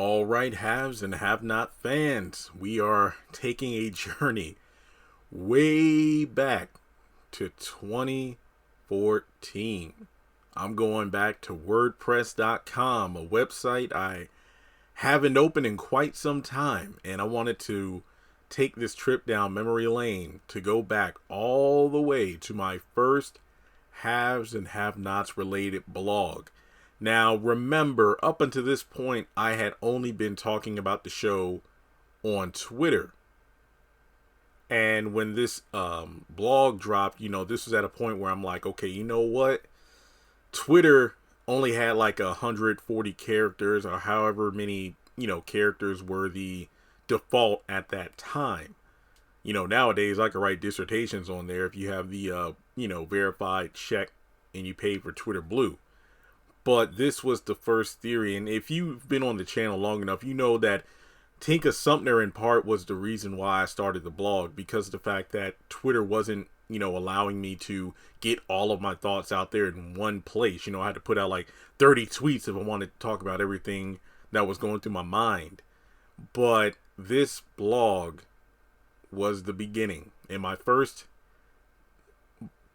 All right, haves and have not fans, we are taking a journey way back to 2014. I'm going back to WordPress.com, a website I haven't opened in quite some time, and I wanted to take this trip down memory lane to go back all the way to my first haves and have-nots related blog. Now, remember, up until this point, I had only been talking about the show on Twitter. And when this blog dropped, this was at a point where I'm like, okay, you know what? Twitter only had like 140 characters or however many, characters were the default at that time. Nowadays I could write dissertations on there if you have the, verified check and you pay for Twitter Blue. But this was the first theory, and if you've been on the channel long enough, you know that Tinka Sumter in part was the reason why I started the blog, because of the fact that Twitter wasn't, allowing me to get all of my thoughts out there in one place. I had to put out like 30 tweets if I wanted to talk about everything that was going through my mind. But this blog was the beginning, and my first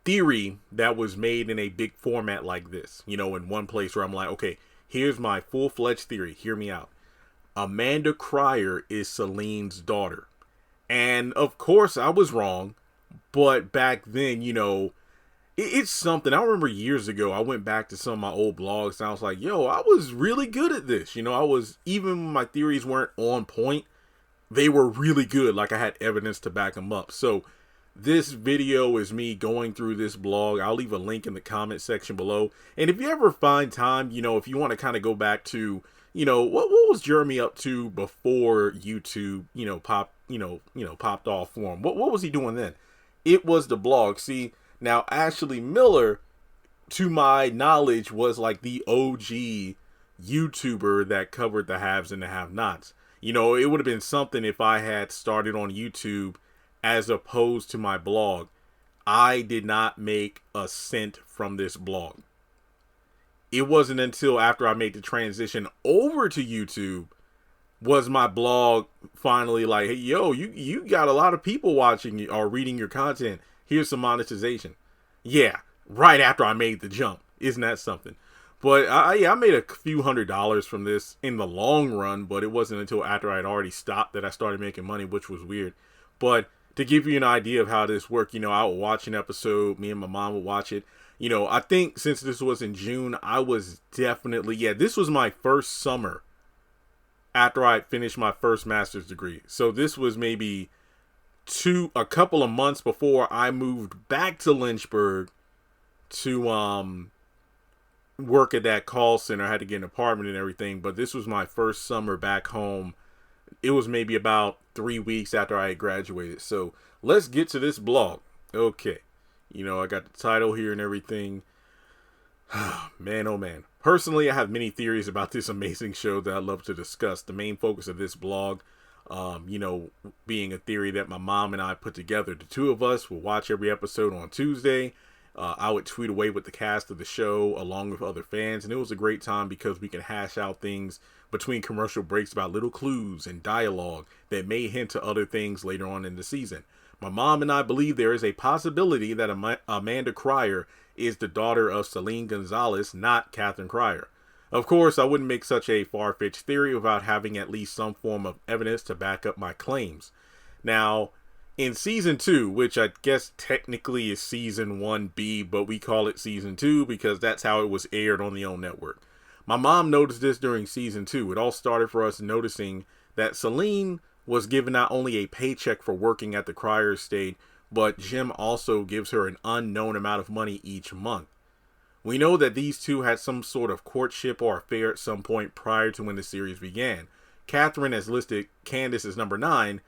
theory that was made in a big format like this, in one place where I'm like, okay, here's my full-fledged theory. Hear me out. Amanda Cryer is Celine's daughter. And of course I was wrong, but back then, it's something. I remember years ago, I went back to some of my old blogs and I was like, yo, I was really good at this. Even when my theories weren't on point, they were really good. Like I had evidence to back them up. So this video is me going through this blog. I'll leave a link in the comment section below. And if you ever find time, if you want to kind of go back to, what was Jeremy up to before YouTube, popped off for him? What was he doing then? It was the blog. See, now Ashley Miller, to my knowledge, was like the OG YouTuber that covered the haves and the have-nots. It would have been something if I had started on YouTube as opposed to my blog. I did not make a cent from this blog. It wasn't until after I made the transition over to YouTube was my blog finally like, hey, yo, you got a lot of people watching or reading your content. Here's some monetization. Yeah, right after I made the jump. Isn't that something? But I made a few $100s from this in the long run, but it wasn't until after I had already stopped that I started making money, which was weird. But to give you an idea of how this worked, I would watch an episode. Me and my mom would watch it. I think since this was in June, I was definitely, this was my first summer after I finished my first master's degree. So this was maybe a couple of months before I moved back to Lynchburg to work at that call center. I had to get an apartment and everything, but this was my first summer back home. It was maybe about 3 weeks after I had graduated. So let's get to this blog. Okay. I got the title here and everything. Man, oh man. Personally, I have many theories about this amazing show that I'd love to discuss. The main focus of this blog, being a theory that my mom and I put together. The two of us will watch every episode on Tuesday. I would tweet away with the cast of the show along with other fans. And it was a great time because we can hash out things between commercial breaks about little clues and dialogue that may hint to other things later on in the season. My mom and I believe there is a possibility that Amanda Cryer is the daughter of Celine Gonzalez, not Catherine Cryer. Of course, I wouldn't make such a far-fetched theory without having at least some form of evidence to back up my claims. Now, in season 2, which I guess technically is season 1B, but we call it season 2 because that's how it was aired on the OWN network. My mom noticed this during season 2. It all started for us noticing that Celine was given not only a paycheck for working at the Cryer estate, but Jim also gives her an unknown amount of money each month. We know that these two had some sort of courtship or affair at some point prior to when the series began. Catherine has listed Candace as number 9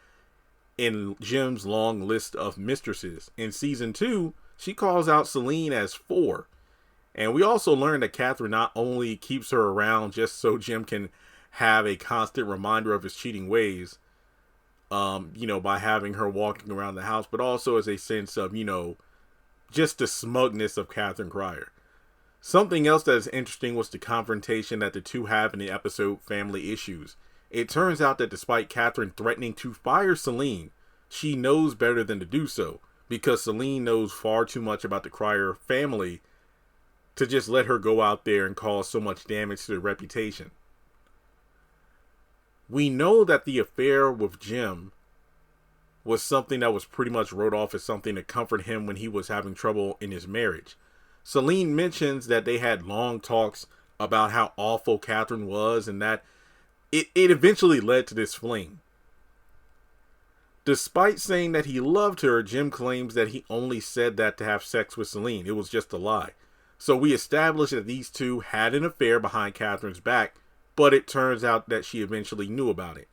in Jim's long list of mistresses. In season 2, she calls out Celine as 4. And we also learned that Catherine not only keeps her around just so Jim can have a constant reminder of his cheating ways, by having her walking around the house, but also as a sense of, just the smugness of Catherine Cryer. Something else that is interesting was the confrontation that the two have in the episode Family Issues. It turns out that despite Catherine threatening to fire Celine, she knows better than to do so, because Celine knows far too much about the Crier family to just let her go out there and cause so much damage to their reputation. We know that the affair with Jim was something that was pretty much wrote off as something to comfort him when he was having trouble in his marriage. Celine mentions that they had long talks about how awful Catherine was and that it eventually led to this fling. Despite saying that he loved her, Jim claims that he only said that to have sex with Celine. It was just a lie. So we established that these two had an affair behind Catherine's back, but it turns out that she eventually knew about it.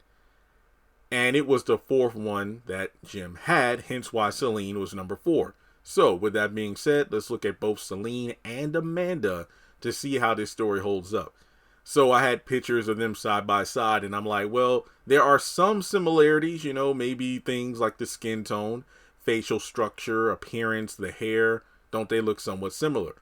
And it was the fourth one that Jim had, hence why Celine was number 4. So, with that being said, let's look at both Celine and Amanda to see how this story holds up. So, I had pictures of them side by side, and I'm like, well, there are some similarities, maybe things like the skin tone, facial structure, appearance, the hair. Don't they look somewhat similar?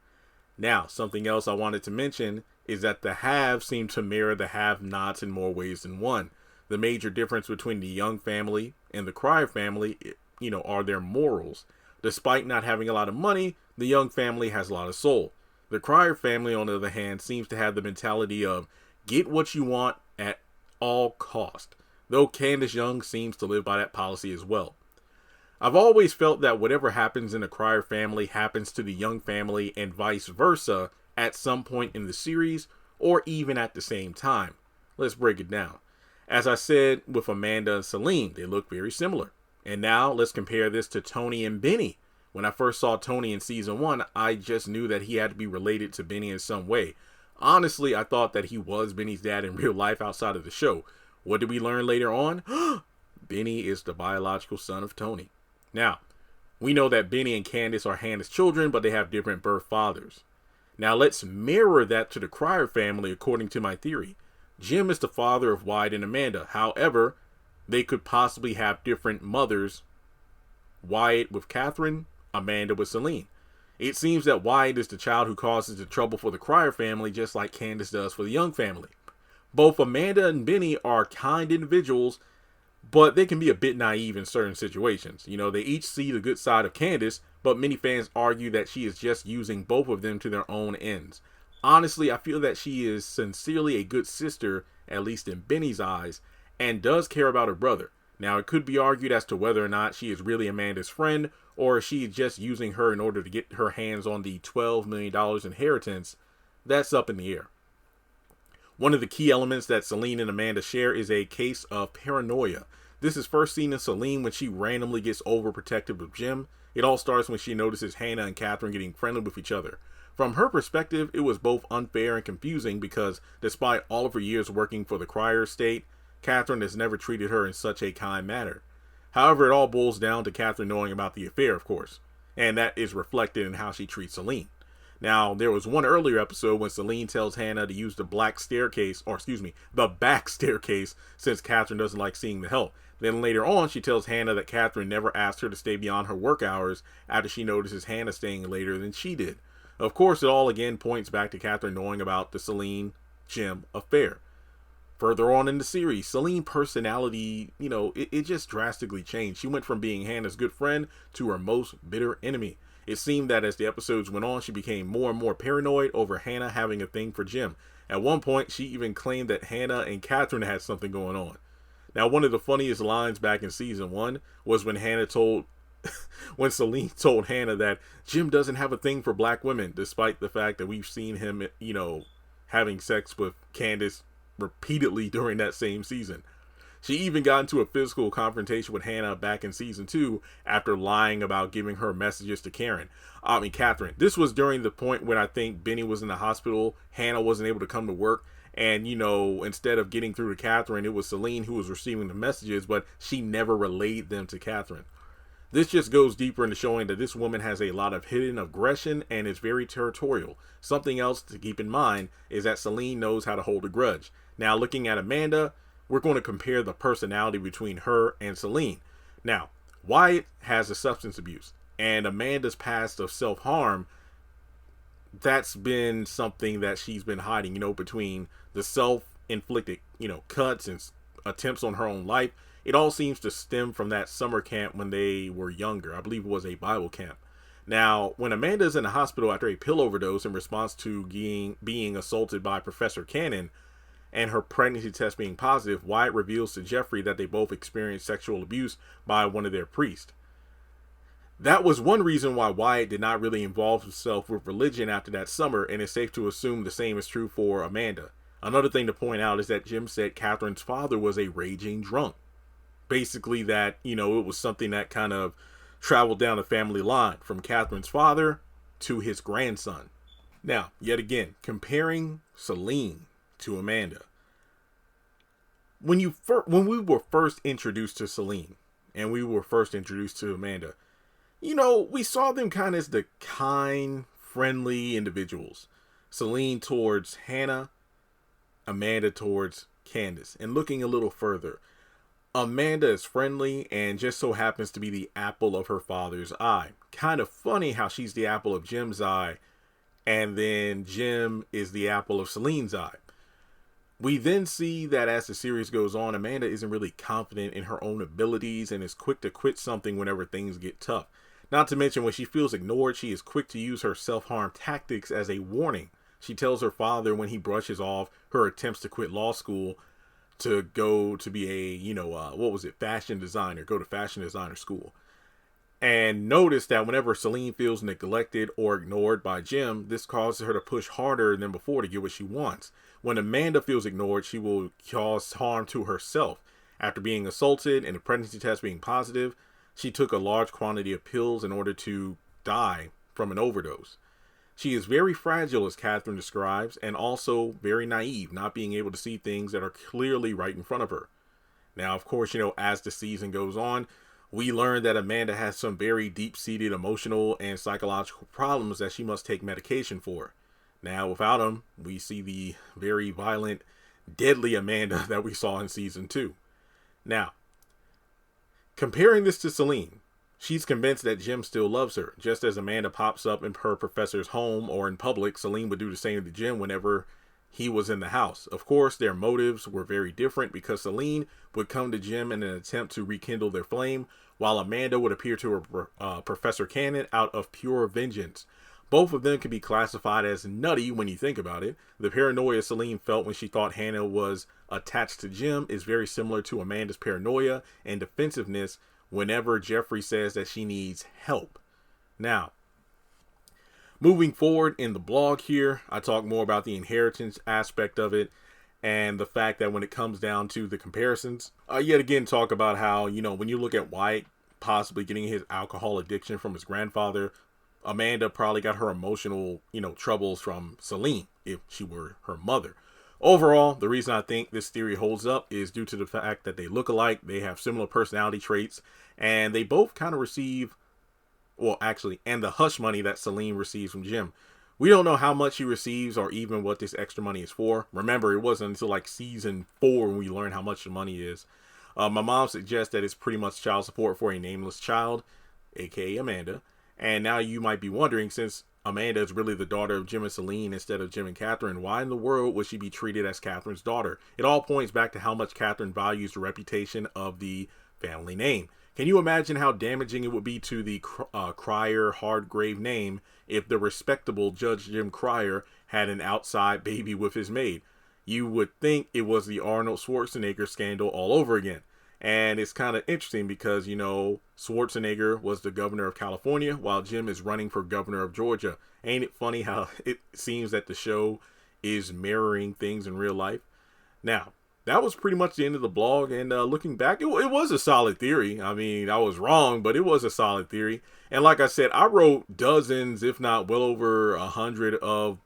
Now, something else I wanted to mention is that the haves seem to mirror the have-nots in more ways than one. The major difference between the Young family and the Crier family, are their morals. Despite not having a lot of money, the Young family has a lot of soul. The Crier family, on the other hand, seems to have the mentality of get what you want at all cost, though Candace Young seems to live by that policy as well. I've always felt that whatever happens in the Crier family happens to the Young family and vice versa at some point in the series or even at the same time. Let's break it down. As I said with Amanda and Celine, they look very similar. And now let's compare this to Tony and Benny. When I first saw Tony in season 1, I just knew that he had to be related to Benny in some way. Honestly, I thought that he was Benny's dad in real life outside of the show. What did we learn later on? Benny is the biological son of Tony. Now, we know that Benny and Candace are Hannah's children, but they have different birth fathers. Now let's mirror that to the Crier family according to my theory. Jim is the father of Wyatt and Amanda. However, they could possibly have different mothers. Wyatt with Catherine, Amanda with Celine. It seems that Wyatt is the child who causes the trouble for the Crier family, just like Candace does for the Young family. Both Amanda and Benny are kind individuals, but they can be a bit naive in certain situations. They each see the good side of Candace, but many fans argue that she is just using both of them to their own ends. Honestly, I feel that she is sincerely a good sister, at least in Benny's eyes, and does care about her brother. Now, it could be argued as to whether or not she is really Amanda's friend, or if she is just using her in order to get her hands on the $12 million inheritance. That's up in the air. One of the key elements that Celine and Amanda share is a case of paranoia. This is first seen in Celine when she randomly gets overprotective of Jim. It all starts when she notices Hannah and Catherine getting friendly with each other. From her perspective, it was both unfair and confusing because despite all of her years working for the Crier estate, Catherine has never treated her in such a kind manner. However, it all boils down to Catherine knowing about the affair, of course, and that is reflected in how she treats Celine. Now, there was one earlier episode when Celine tells Hannah to use the back staircase, since Catherine doesn't like seeing the help. Then later on, she tells Hannah that Catherine never asked her to stay beyond her work hours after she notices Hannah staying later than she did. Of course, it all again points back to Catherine knowing about the Celine-Jim affair. Further on in the series, Celine's personality, it just drastically changed. She went from being Hannah's good friend to her most bitter enemy. It seemed that as the episodes went on, she became more and more paranoid over Hannah having a thing for Jim. At one point, she even claimed that Hannah and Catherine had something going on. Now, one of the funniest lines back in season 1 was when when Celine told Hannah that Jim doesn't have a thing for black women, despite the fact that we've seen him, having sex with Candace repeatedly during that same season. She even got into a physical confrontation with Hannah back in season 2 after lying about giving her messages to Catherine. This was during the point when I think Benny was in the hospital, Hannah wasn't able to come to work, and instead of getting through to Catherine, it was Celine who was receiving the messages, but she never relayed them to Catherine. This just goes deeper into showing that this woman has a lot of hidden aggression and is very territorial. Something else to keep in mind is that Celine knows how to hold a grudge. Now, looking at Amanda, we're going to compare the personality between her and Celine. Now, Wyatt has a substance abuse, and Amanda's past of self-harm that's been something that she's been hiding, between the self-inflicted, cuts and attempts on her own life. It all seems to stem from that summer camp when they were younger. I believe it was a Bible camp. Now, when Amanda's in the hospital after a pill overdose in response to being assaulted by Professor Cannon and her pregnancy test being positive, Wyatt reveals to Jeffrey that they both experienced sexual abuse by one of their priests. That was one reason why Wyatt did not really involve himself with religion after that summer, and it's safe to assume the same is true for Amanda. Another thing to point out is that Jim said Catherine's father was a raging drunk. Basically that, it was something that kind of traveled down the family line from Catherine's father to his grandson. Now, yet again, comparing Celine to Amanda. When we were first introduced to Celine and we were first introduced to Amanda, we saw them kind of as the kind, friendly individuals. Celine towards Hannah, Amanda towards Candace. And looking a little further, Amanda is friendly and just so happens to be the apple of her father's eye. Kind of funny how she's the apple of Jim's eye, and then Jim is the apple of Celine's eye. We then see that as the series goes on, Amanda isn't really confident in her own abilities and is quick to quit something whenever things get tough. Not to mention, when she feels ignored, she is quick to use her self-harm tactics as a warning. She tells her father when he brushes off her attempts to quit law school to go to be a, fashion designer, go to fashion designer school. And notice that whenever Celine feels neglected or ignored by Jim, this causes her to push harder than before to get what she wants. When Amanda feels ignored, she will cause harm to herself. After being assaulted and the pregnancy test being positive, she took a large quantity of pills in order to die from an overdose. She is very fragile, as Catherine describes, and also very naive, not being able to see things that are clearly right in front of her. Now, of course, as the season goes on, we learn that Amanda has some very deep-seated emotional and psychological problems that she must take medication for. Now, without them, we see the very violent, deadly Amanda that we saw in season 2. Now, comparing this to Celine, she's convinced that Jim still loves her. Just as Amanda pops up in her professor's home or in public, Celine would do the same to Jim whenever he was in the house. Of course, their motives were very different because Celine would come to Jim in an attempt to rekindle their flame, while Amanda would appear to her Professor Cannon out of pure vengeance. Both of them can be classified as nutty when you think about it. The paranoia Celine felt when she thought Hannah was attached to Jim is very similar to Amanda's paranoia and defensiveness whenever Jeffrey says that she needs help. Now, moving forward in the blog here, I talk more about the inheritance aspect of it and the fact that when it comes down to the comparisons, I yet again talk about how, when you look at Wyatt possibly getting his alcohol addiction from his grandfather, Amanda probably got her emotional, troubles from Celine if she were her mother. Overall, the reason I think this theory holds up is due to the fact that they look alike, they have similar personality traits, and they both kind of receive, and the hush money that Celine receives from Jim. We don't know how much he receives or even what this extra money is for. Remember, it wasn't until like season 4 when we learn how much the money is. My mom suggests that it's pretty much child support for a nameless child, aka Amanda. And now you might be wondering, since Amanda is really the daughter of Jim and Celine instead of Jim and Catherine, why in the world would she be treated as Catherine's daughter? It all points back to how much Catherine values the reputation of the family name. Can you imagine how damaging it would be to the Cryer Hardgrave name if the respectable Judge Jim Cryer had an outside baby with his maid? You would think it was the Arnold Schwarzenegger scandal all over again. And it's kind of interesting because, Schwarzenegger was the governor of California while Jim is running for governor of Georgia. Ain't it funny how it seems that the show is mirroring things in real life? Now, that was pretty much the end of the blog. And looking back, it was a solid theory. I mean, I was wrong, but it was a solid theory. And like I said, I wrote dozens, if not well over 100 of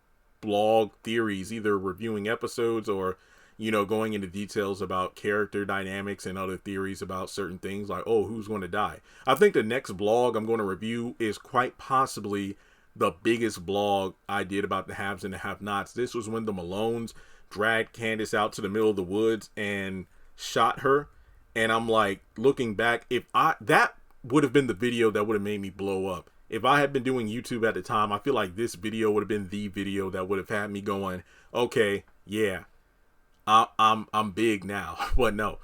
blog theories, either reviewing episodes or going into details about character dynamics and other theories about certain things like, who's going to die. I think the next blog I'm going to review is quite possibly the biggest blog I did about the haves and the have-nots. This was when the Malones dragged Candace out to the middle of the woods and shot her. And I'm like, looking back, that would have been the video that would have made me blow up. if I had been doing YouTube at the time, I feel like this video would have been the video that would have had me going, okay, yeah, I'm big now. But no.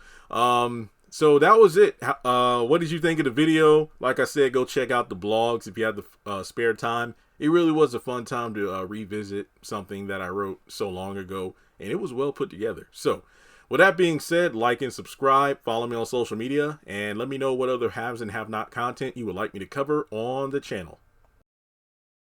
So that was it. What did you think of the video? Like I said, go check out the blogs if you have the spare time. It really was a fun time to revisit something that I wrote so long ago, and it was well put together. So with that being said, like and subscribe, follow me on social media, and let me know what other haves and have not content you would like me to cover on the channel.